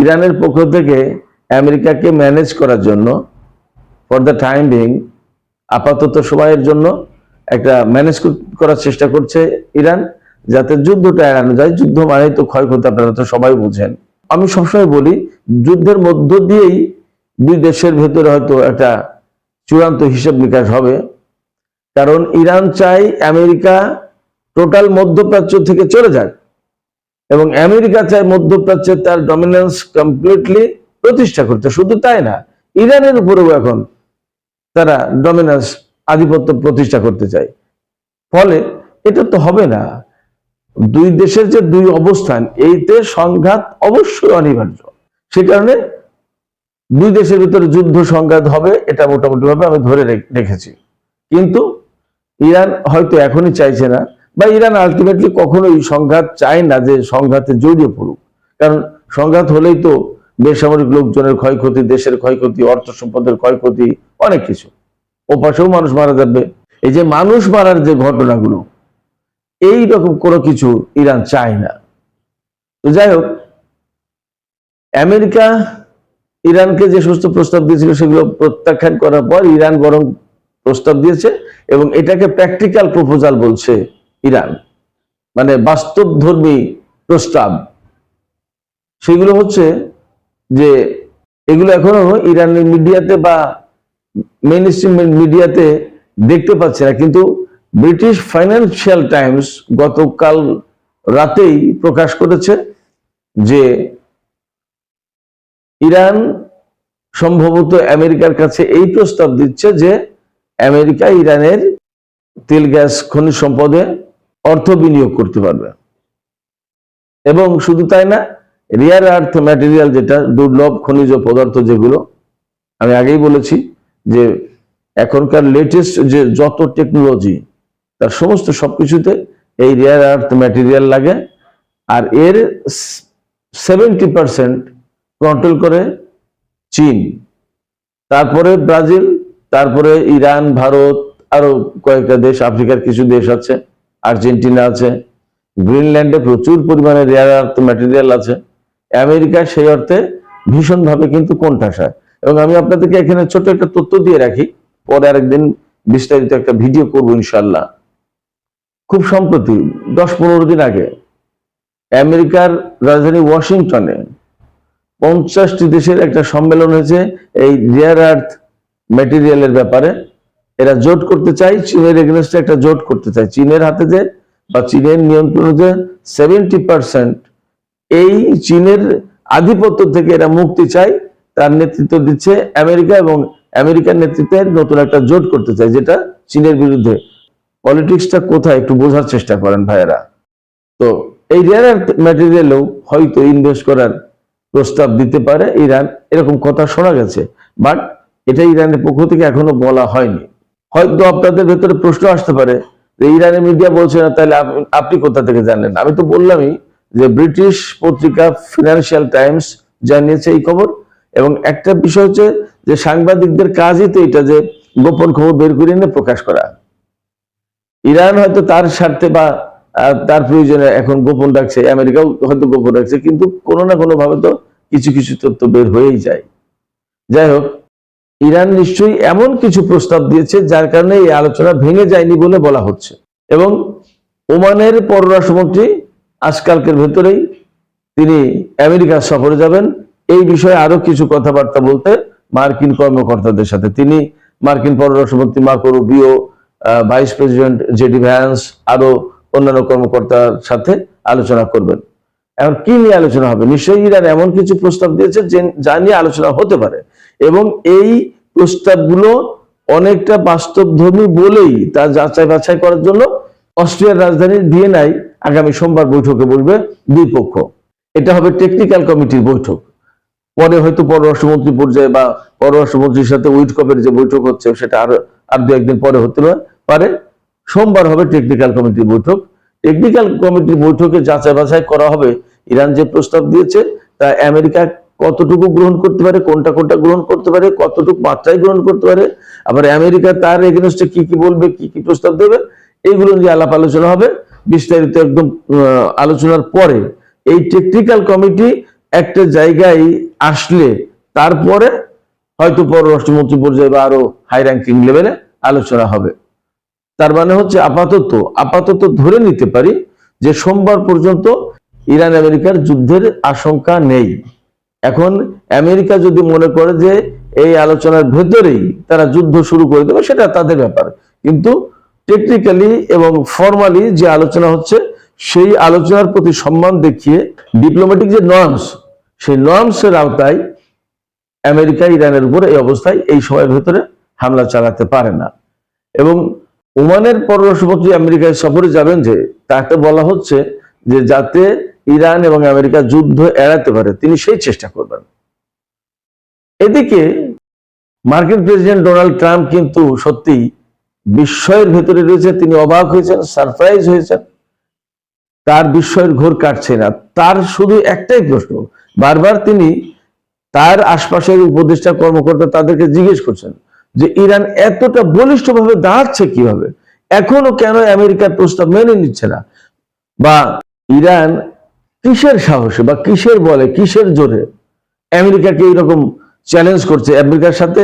ইরানের পক্ষ থেকে আমেরিকাকে ম্যানেজ করার জন্য ফর দ্য টাইম বিং, আপাতত সময়ের জন্য একটা ম্যানেজ করার চেষ্টা করছে ইরান, যাতে যুদ্ধটা এড়ানো যায়। যুদ্ধ মানেই তো ক্ষয়ক্ষতি, আপনারা তো সবাই বুঝেন। আমি সবসময় বলি, যুদ্ধের মধ্য দিয়েই দুই দেশের ভেতরে হয়তো একটা চূড়ান্ত হিসাব নিকাশ হবে। কারণ ইরান চাই আমেরিকা টোটাল মধ্যপ্রাচ্য থেকে চলে যাক, এবং আমেরিকা চায় মধ্যপ্রাচ্যে তার ডমিনেন্স কমপ্লিটলি প্রতিষ্ঠা করতে। শুধু তাই না, ইরানের উপরেও এখন তারা ডমিনেন্স, আধিপত্য প্রতিষ্ঠা করতে চায়। ফলে এটা তো হবে না। দুই দেশের যে দুই অবস্থান, এইতে সংঘাত অবশ্যই অনিবার্য। সে কারণে দুই দেশের ভিতরে যুদ্ধ সংঘাত হবে, এটা মোটামুটি ভাবে আমি ধরে রেখেছি। কিন্তু ইরান হয়তো এখনই চাইছে না, বা ইরান আলটিমেটলি কখনোই সংঘাত চায় না যে সংঘাতে জড়িয়ে পড়ুক। কারণ সংঘাত হলেই তো বেসামরিক লোকজনের ক্ষয়ক্ষতি, দেশের ক্ষয়ক্ষতি, অর্থ সম্পদের ক্ষয়ক্ষতি, অনেক কিছু। ওপাশেও মানুষ মারা যাবে। এই যে মানুষ মারার যে ঘটনাগুলো, এই রকম কোনো কিছু ইরান চায় না। তো যাই হোক, আমেরিকা ইরানকে যে সমস্ত প্রস্তাব দিয়েছিল সেগুলো প্রত্যাখ্যান করার পর ইরান বরং প্রস্তাব দিয়েছে, এবং এটাকে প্র্যাকটিক্যাল প্রপোজাল বলছে ইরান, মানে বাস্তবধর্মী প্রস্তাব। সেগুলো হচ্ছে যে এগুলো এখনো ইরানের মিডিয়াতে বা মেইনস্ট্রিম মিডিয়াতে দেখতে পাচ্ছে না, কিন্তু ব্রিটিশ ফাইন্যান্সিয়াল টাইমস গতকাল রাতেই প্রকাশ করেছে যে ইরান সম্ভবত আমেরিকার কাছে এই প্রস্তাব দিচ্ছে যে আমেরিকা ইরানের তেল গ্যাস খনিজ সম্পদে অর্থ বিনিয়োগ করতে পারবে। এবং শুধু তাই না, রিয়ার আর্থ ম্যাটেরিয়াল, যেটা দুর্লভ খনিজ পদার্থ, যেগুলো আমি আগেই বলেছি যে এখনকার লেটেস্ট যে যত টেকনোলজি, তার সমস্ত সবকিছুতে এই রিয়ার আর্থ ম্যাটেরিয়াল লাগে। আর এর 70% কন্ট্রোল করে চীন, তারপরে ব্রাজিল, তারপরে ইরান, ভারত, আরো কয়েকটা দেশ, আফ্রিকার কিছু দেশ আছে, আর্জেন্টিনা আছে, গ্রিনল্যান্ডে প্রচুর পরিমাণে রেয়ার আর্থ ম্যাটেরিয়াল আছে। আমেরিকা সেই অর্থে ভীষণভাবে কিন্তু কোণঠাসা। এবং আমি আপনাদেরকে এখানে ছোট একটা তথ্য দিয়ে রাখি, পরে আরেকদিন বিস্তারিত একটা ভিডিও করবো ইনশাল্লাহ। খুব সম্প্রতি 10-15 দিন আগে আমেরিকার রাজধানী ওয়াশিংটনে 50টি দেশের একটা সম্মেলন হয়েছে এই রেয়ার আর্থ ম্যাটেরিয়ালের ব্যাপারে। এরা জোট করতে চাই, চীনের এগেনস্টে একটা জোট করতে চাই। চীনের হাতে যে, বা চীনের নিয়ন্ত্রণে যে 70%, এই চীনের আধিপত্য থেকে এরা মুক্তি চায়। তার নেতৃত্ব দিচ্ছে আমেরিকা, এবং আমেরিকার নেতৃত্বে নতুন একটা জোট করতে চায় যেটা চীনের বিরুদ্ধে। পলিটিক্সটা কোথায় একটু বোঝার চেষ্টা করেন ভাইয়েরা। তো এই রেয়ার আর্থ ম্যাটেরিয়ালেও হয়তো ইনভেস্ট করার প্রস্তাব দিতে পারে ইরান, এরকম কথা শোনা গেছে। বাট এটা ইরানের পক্ষ থেকে এখনো বলা হয়নি। হয়তো আপনাদের ভেতরে প্রশ্ন আসতে পারে যে ইরানের মিডিয়া বলছে না, তাহলে আপনি কোথা থেকে জানলেন? আমি তো বললামই যে ব্রিটিশ পত্রিকা ফিনান্সিয়াল টাইমস জানিয়েছে এই খবর। এবং একটা বিষয় হচ্ছে যে সাংবাদিকদের কাজই তো এটা, যে গোপন খবর বের করে এনে প্রকাশ করা। ইরান হয়তো তার স্বার্থে বা তার প্রয়োজনে এখন গোপন রাখছে, আমেরিকাও হয়তো গোপন রাখছে, কিন্তু কোনো না কোনো ভাবে তো কিছু কিছু তথ্য বের হয়েই যায়। যাই হোক, ইরান নিশ্চয়ই এমন কিছু প্রস্তাব দিয়েছে যার কারণে এই আলোচনা ভেঙে যায়নি বলে বলা হচ্ছে। এবং ওমানের পররাষ্ট্রমন্ত্রী আজকালকের ভেতরেই তিনি আমেরিকা সফরে যাবেন, এই বিষয়ে আরো কিছু কথাবার্তা বলতে মার্কিন কর্মকর্তাদের সাথে। তিনি মার্কিন পররাষ্ট্রমন্ত্রী Marco Rubio, vice president JD Vance, আরো অন্যান্য কর্মকর্তার সাথে আলোচনা করবেন। এখন কি নিয়ে আলোচনা হবে? নিশ্চয়ই ইরান এমন কিছু প্রস্তাব দিয়েছে যা নিয়ে আলোচনা হতে পারে, এবং এই প্রস্তাবগুলো অনেকটা বাস্তবধর্মী বলেই তা যাচাই বাছাই করার জন্য অস্ট্রিয়ার রাজধানী ভিয়েনায় আগামী সোমবার বৈঠকে বসবে দুই পক্ষ। এটা হবে টেকনিক্যাল কমিটির বৈঠক। পরে হয়তো পররাষ্ট্রমন্ত্রী পর্যায়ে বা পররাষ্ট্রমন্ত্রীর সাথে উইটকপের যে বৈঠক হচ্ছে সেটা আর দু একদিন পরে হতে পারে। সোমবার হবে টেকনিক্যাল কমিটির বৈঠক। টেকনিক্যাল কমিটির বৈঠকে যাচাই বাছাই করা হবে ইরান যে প্রস্তাব দিয়েছে তা আমেরিকা কতটুকু গ্রহণ করতে পারে, কোনটা কোনটা গ্রহণ করতে পারে, কতটুকু মাত্রায় গ্রহণ করতে পারে, আবার আমেরিকা তার এগেনস্টে কি কি বলবে, কি কি প্রস্তাব দেবে, এইগুলো নিয়ে আলাপ আলোচনা হবে বিস্তারিত। একদম আলোচনার পরে এই টেকনিক্যাল কমিটি একটা জায়গায় আসলে তারপরে হয়তো পররাষ্ট্রমন্ত্রী পর্যায়ে বা আরো হাই র্যাঙ্কিং লেভেলে আলোচনা হবে। তার মানে হচ্ছে আপাতত ধরে নিতে পারি যে সোমবার পর্যন্ত ইরান আমেরিকার যুদ্ধের আশঙ্কা নেই। এখন আমেরিকা যদি মনে করে যে এই আলোচনার ভেতরেই তারা যুদ্ধ শুরু করে দেবে, সেটা তাদের ব্যাপার, কিন্তু টেকনিক্যালি এবং ফর্মালি যে আলোচনা হচ্ছে সেই আলোচনার প্রতি সম্মান দেখিয়ে ডিপ্লোম্যাটিক যে নর্মস, সেই নর্মসের আওতায় আমেরিকা ইরানের উপর এই অবস্থায় এই সময়ের ভেতরে হামলা চালাতে পারে না। এবং ওমানের পররাষ্ট্রমন্ত্রী আমেরিকায় সফরে যাবেন, যে তাকে বলা হচ্ছে যে যাতে ইরান এবং আমেরিকা যুদ্ধ এড়াতে পারে তিনি সেই চেষ্টা করবেন। এদিকে মার্কিন প্রেসিডেন্ট ডোনাল্ড ট্রাম্প কিন্তু সত্যি বিস্ময়ের ভেতরে রয়েছে। তিনি অবাক হয়েছেন, সারপ্রাইজ হয়েছেন, তার বিস্ময়ের ঘোর কাটছে না। তার শুধু একটাই প্রশ্ন, বারবার তিনি তার আশপাশের উপদেষ্টা কর্মকর্তা তাদেরকে জিজ্ঞেস করছেন যে ইরান এতটা বলিষ্ঠভাবে দাঁড়াচ্ছে কিভাবে, এখনো কেন আমেরিকার প্রস্তাব মেনে নিচ্ছে না, বা ইরান কিসের সাহসে বা কিসের বলে কিসের জোরে আমেরিকাকে এইরকম চ্যালেঞ্জ করছে। আমেরিকার সাথে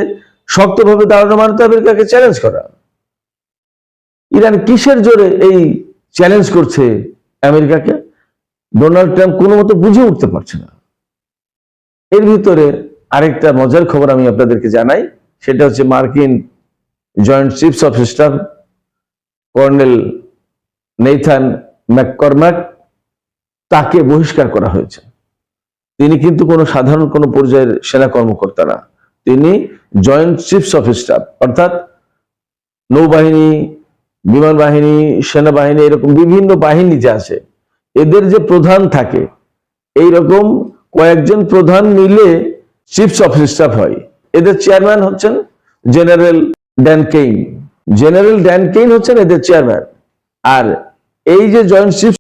শক্তভাবে দাঁড়ানো মানে তো আমেরিকাকে চ্যালেঞ্জ করা। ইরান কিসের জোরে এই চ্যালেঞ্জ করছে আমেরিকাকে, ডোনাল্ড ট্রাম্প কোনো মতো বুঝে উঠতে পারছে না। এর ভিতরে আরেকটা মজার খবর আমি আপনাদেরকে জানাই, সেটা হচ্ছে মার্কিন joint chiefs of staff colonel Nathan McCormack, তাকে বহিষ্কার করা হয়েছে। তিনি কিন্তু কোনো সাধারণ কোনো পর্যায়ের সেনা কর্মকর্তা না, তিনি জয়েন্ট চিফস অফ স্টাফ, অর্থাৎ নৌবাহিনী, বিমান বাহিনী, সেনাবাহিনী, এরকম বিভিন্ন বাহিনী যে আছে এদের যে প্রধান থাকে, এইরকম কয়েকজন প্রধান মিলে চিফস অফ স্টাফ হয়। এদের চেয়ারম্যান হচ্ছেন general Dan Kane. General Dan Kane হচ্ছেন এদের চেয়ারম্যান। আর এই যে জয়েন্ট চিফ